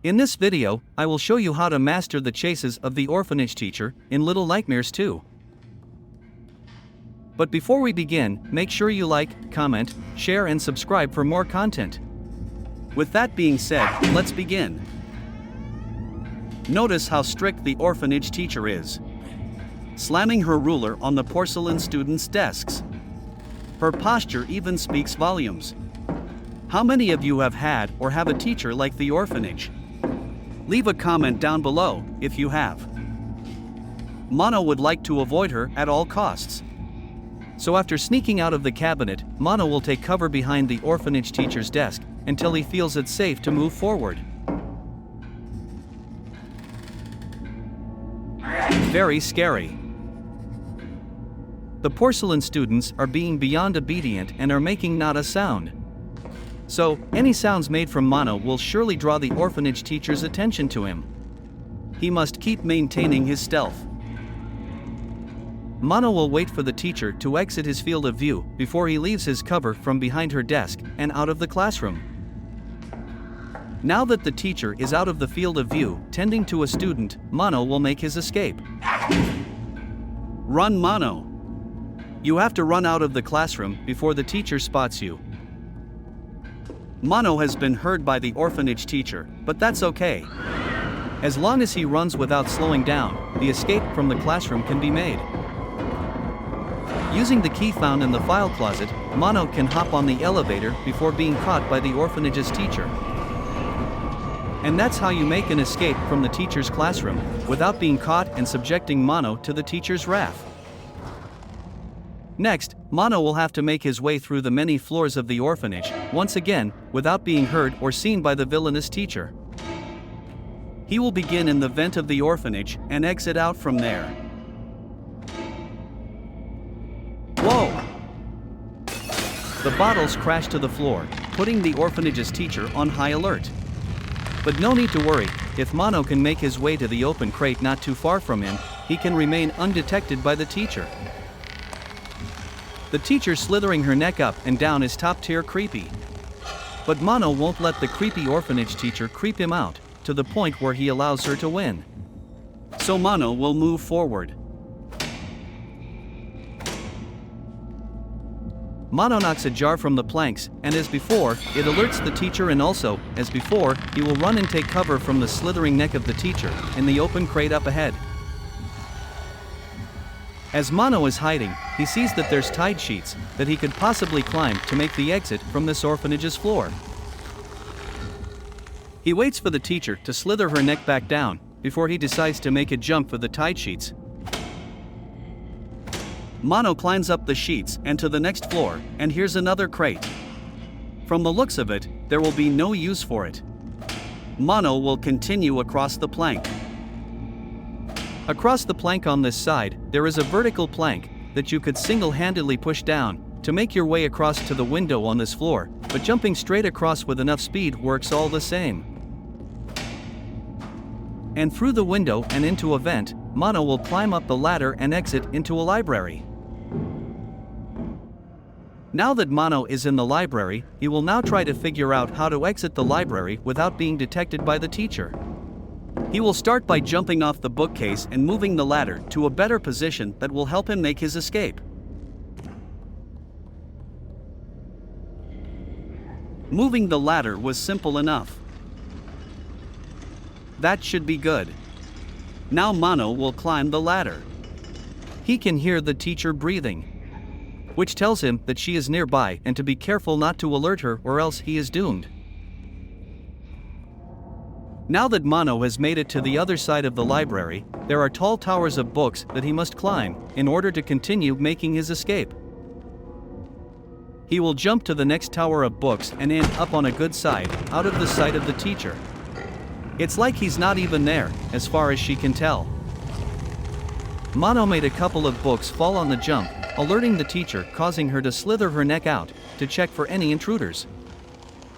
In this video, I will show you how to master the chases of the orphanage teacher in Little Nightmares 2. But before we begin, make sure you like, comment, share and subscribe for more content. With that being said, let's begin. Notice how strict the orphanage teacher is, slamming her ruler on the porcelain students' desks. Her posture even speaks volumes. How many of you have had or have a teacher like the orphanage? Leave a comment down below if you have. Mono would like to avoid her at all costs. So after sneaking out of the cabinet, Mono will take cover behind the orphanage teacher's desk until he feels it's safe to move forward. Very scary. The porcelain students are being beyond obedient and are making not a sound. So, any sounds made from Mono will surely draw the orphanage teacher's attention to him. He must keep maintaining his stealth. Mono will wait for the teacher to exit his field of view before he leaves his cover from behind her desk and out of the classroom. Now that the teacher is out of the field of view, tending to a student, Mono will make his escape. Run, Mono! You have to run out of the classroom before the teacher spots you. Mono has been heard by the orphanage teacher, but that's okay. As long as he runs without slowing down, the escape from the classroom can be made. Using the key found in the file closet, Mono can hop on the elevator before being caught by the orphanage's teacher. And that's how you make an escape from the teacher's classroom, without being caught and subjecting Mono to the teacher's wrath. Next, Mono will have to make his way through the many floors of the orphanage, once again, without being heard or seen by the villainous teacher. He will begin in the vent of the orphanage and exit out from there. Whoa! The bottles crash to the floor, putting the orphanage's teacher on high alert. But no need to worry, if Mono can make his way to the open crate not too far from him, he can remain undetected by the teacher. The teacher slithering her neck up and down is top-tier creepy. But Mono won't let the creepy orphanage teacher creep him out, to the point where he allows her to win. So Mono will move forward. Mono knocks a jar from the planks, and as before, it alerts the teacher, and also, as before, he will run and take cover from the slithering neck of the teacher, in the open crate up ahead. As Mono is hiding, he sees that there's tide sheets that he could possibly climb to make the exit from this orphanage's floor. He waits for the teacher to slither her neck back down before he decides to make a jump for the tide sheets. Mono climbs up the sheets and to the next floor, and here's another crate. From the looks of it, there will be no use for it. Mono will continue across the plank. Across the plank on this side, there is a vertical plank that you could single-handedly push down to make your way across to the window on this floor, but jumping straight across with enough speed works all the same. And through the window and into a vent, Mono will climb up the ladder and exit into a library. Now that Mono is in the library, he will now try to figure out how to exit the library without being detected by the teacher. He will start by jumping off the bookcase and moving the ladder to a better position that will help him make his escape. Moving the ladder was simple enough. That should be good. Now Mono will climb the ladder. He can hear the teacher breathing, which tells him that she is nearby and to be careful not to alert her or else he is doomed. Now that Mono has made it to the other side of the library, there are tall towers of books that he must climb in order to continue making his escape. He will jump to the next tower of books and end up on a good side, out of the sight of the teacher. It's like he's not even there, as far as she can tell. Mono made a couple of books fall on the jump, alerting the teacher, causing her to slither her neck out to check for any intruders.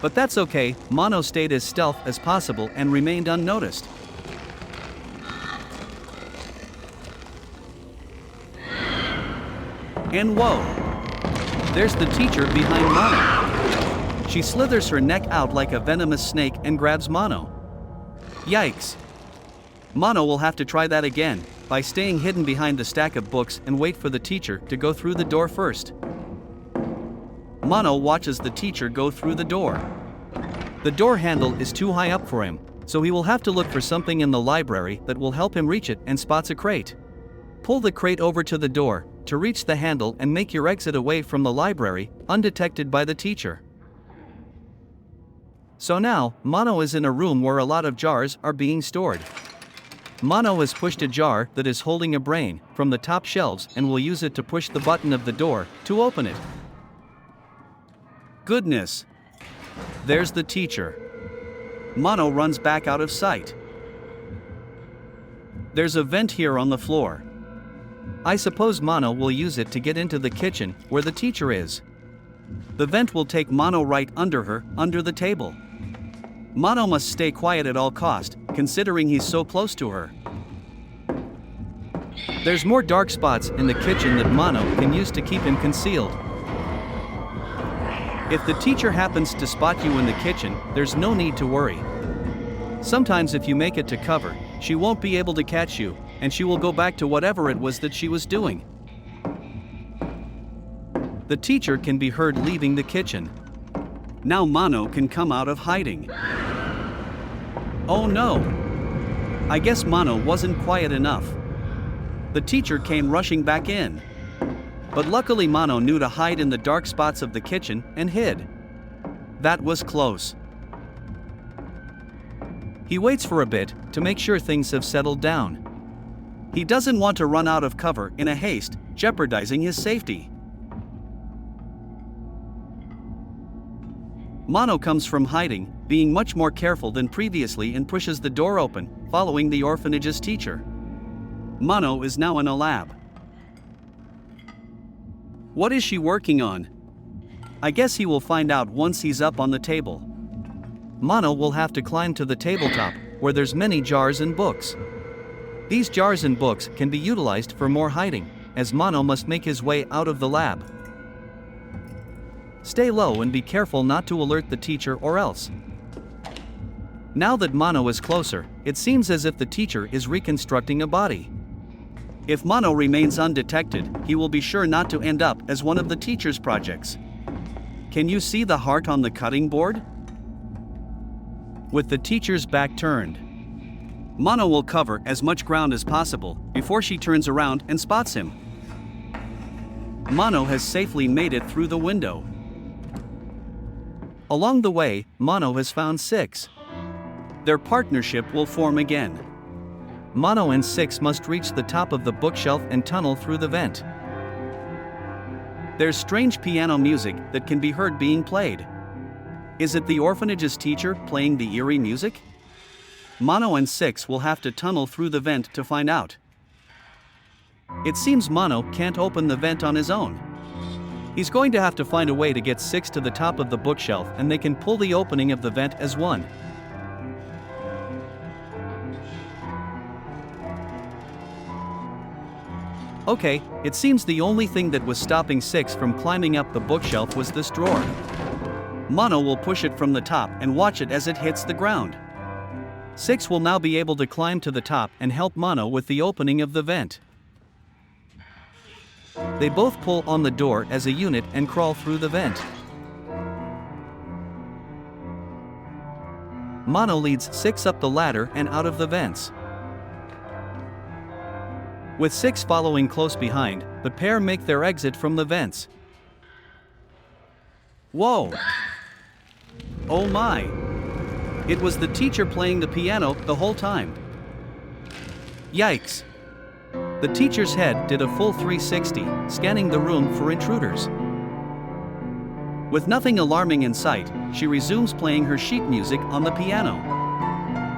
But that's okay, Mono stayed as stealth as possible and remained unnoticed. And whoa! There's the teacher behind Mono. She slithers her neck out like a venomous snake and grabs Mono. Yikes! Mono will have to try that again, by staying hidden behind the stack of books and wait for the teacher to go through the door first. Mono watches the teacher go through the door. The door handle is too high up for him, so he will have to look for something in the library that will help him reach it, and spots a crate. Pull the crate over to the door to reach the handle and make your exit away from the library, undetected by the teacher. So now, Mono is in a room where a lot of jars are being stored. Mono has pushed a jar that is holding a brain from the top shelves and will use it to push the button of the door to open it. Goodness! There's the teacher. Mono runs back out of sight. There's a vent here on the floor. I suppose Mono will use it to get into the kitchen where the teacher is. The vent will take Mono right under her, under the table. Mono must stay quiet at all cost, considering he's so close to her. There's more dark spots in the kitchen that Mono can use to keep him concealed. If the teacher happens to spot you in the kitchen, there's no need to worry. Sometimes if you make it to cover, she won't be able to catch you, and she will go back to whatever it was that she was doing. The teacher can be heard leaving the kitchen. Now Mono can come out of hiding. Oh no! I guess Mono wasn't quiet enough. The teacher came rushing back in. But luckily Mono knew to hide in the dark spots of the kitchen and hid. That was close. He waits for a bit to make sure things have settled down. He doesn't want to run out of cover in a haste, jeopardizing his safety. Mono comes from hiding, being much more careful than previously, and pushes the door open, following the orphanage's teacher. Mono is now in a lab. What is she working on? I guess he will find out once he's up on the table. Mono will have to climb to the tabletop, where there's many jars and books. These jars and books can be utilized for more hiding, as Mono must make his way out of the lab. Stay low and be careful not to alert the teacher or else. Now that Mono is closer, it seems as if the teacher is reconstructing a body. If Mono remains undetected, he will be sure not to end up as one of the teacher's projects. Can you see the heart on the cutting board? With the teacher's back turned, Mono will cover as much ground as possible before she turns around and spots him. Mono has safely made it through the window. Along the way, Mono has found Six. Their partnership will form again. Mono and Six must reach the top of the bookshelf and tunnel through the vent. There's strange piano music that can be heard being played. Is it the orphanage's teacher playing the eerie music? Mono and Six will have to tunnel through the vent to find out. It seems Mono can't open the vent on his own. He's going to have to find a way to get Six to the top of the bookshelf, and they can pull the opening of the vent as one. Okay, it seems the only thing that was stopping Six from climbing up the bookshelf was this drawer. Mono will push it from the top and watch it as it hits the ground. Six will now be able to climb to the top and help Mono with the opening of the vent. They both pull on the door as a unit and crawl through the vent. Mono leads Six up the ladder and out of the vents. With Six following close behind, the pair make their exit from the vents. Whoa! Oh my! It was the teacher playing the piano the whole time. Yikes! The teacher's head did a full 360, scanning the room for intruders. With nothing alarming in sight, she resumes playing her sheet music on the piano.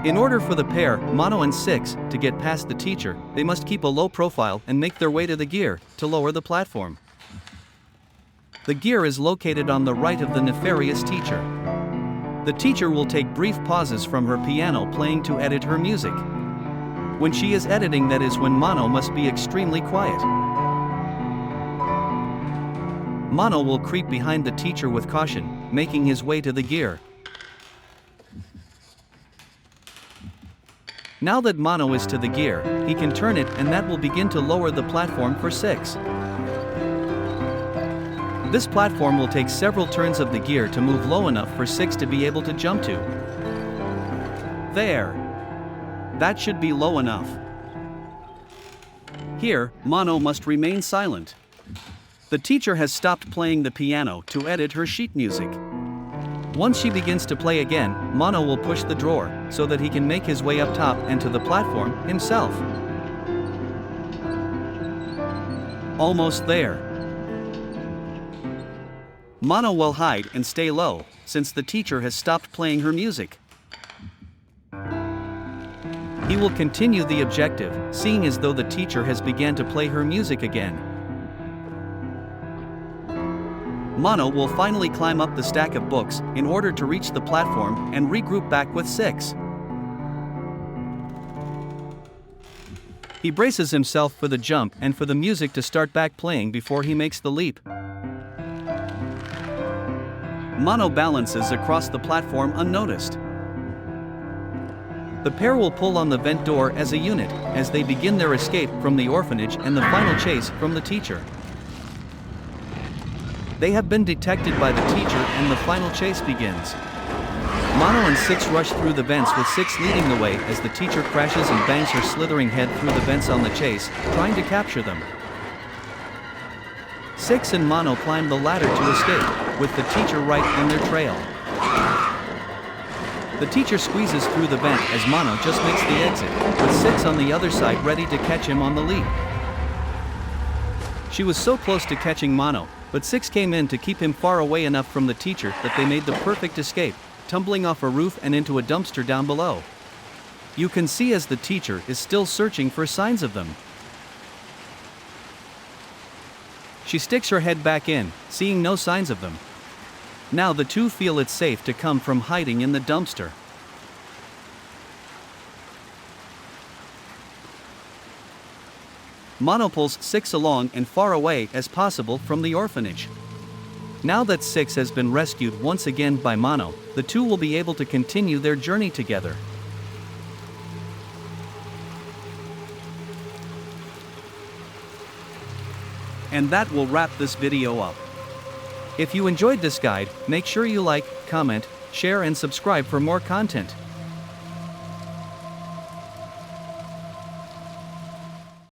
In order for the pair, Mono and Six, to get past the teacher, they must keep a low profile and make their way to the gear to lower the platform. The gear is located on the right of the nefarious teacher. The teacher will take brief pauses from her piano playing to edit her music. When she is editing, that is when Mono must be extremely quiet. Mono will creep behind the teacher with caution, making his way to the gear. Now that Mono is to the gear, he can turn it and that will begin to lower the platform for 6. This platform will take several turns of the gear to move low enough for 6 to be able to jump to. There. That should be low enough. Here, Mono must remain silent. The teacher has stopped playing the piano to edit her sheet music. Once she begins to play again, Mono will push the drawer so that he can make his way up top and to the platform himself. Almost there. Mono will hide and stay low since the teacher has stopped playing her music. He will continue the objective, seeing as though the teacher has begun to play her music again. Mono will finally climb up the stack of books in order to reach the platform and regroup back with 6. He braces himself for the jump and for the music to start back playing before he makes the leap. Mono balances across the platform unnoticed. The pair will pull on the vent door as a unit as they begin their escape from the orphanage and the final chase from the teacher. They have been detected by the teacher and the final chase begins. Mono and 6 rush through the vents with 6 leading the way as the teacher crashes and bangs her slithering head through the vents on the chase, trying to capture them. 6 and Mono climb the ladder to escape, with the teacher right on their trail. The teacher squeezes through the vent as Mono just makes the exit, with 6 on the other side ready to catch him on the leap. She was so close to catching Mono, but 6 came in to keep him far away enough from the teacher that they made the perfect escape, tumbling off a roof and into a dumpster down below. You can see as the teacher is still searching for signs of them. She sticks her head back in, seeing no signs of them. Now the two feel it's safe to come from hiding in the dumpster. Mono pulls 6 along and far away as possible from the orphanage. Now that 6 has been rescued once again by Mono, the two will be able to continue their journey together. And that will wrap this video up. If you enjoyed this guide, make sure you like, comment, share and subscribe for more content.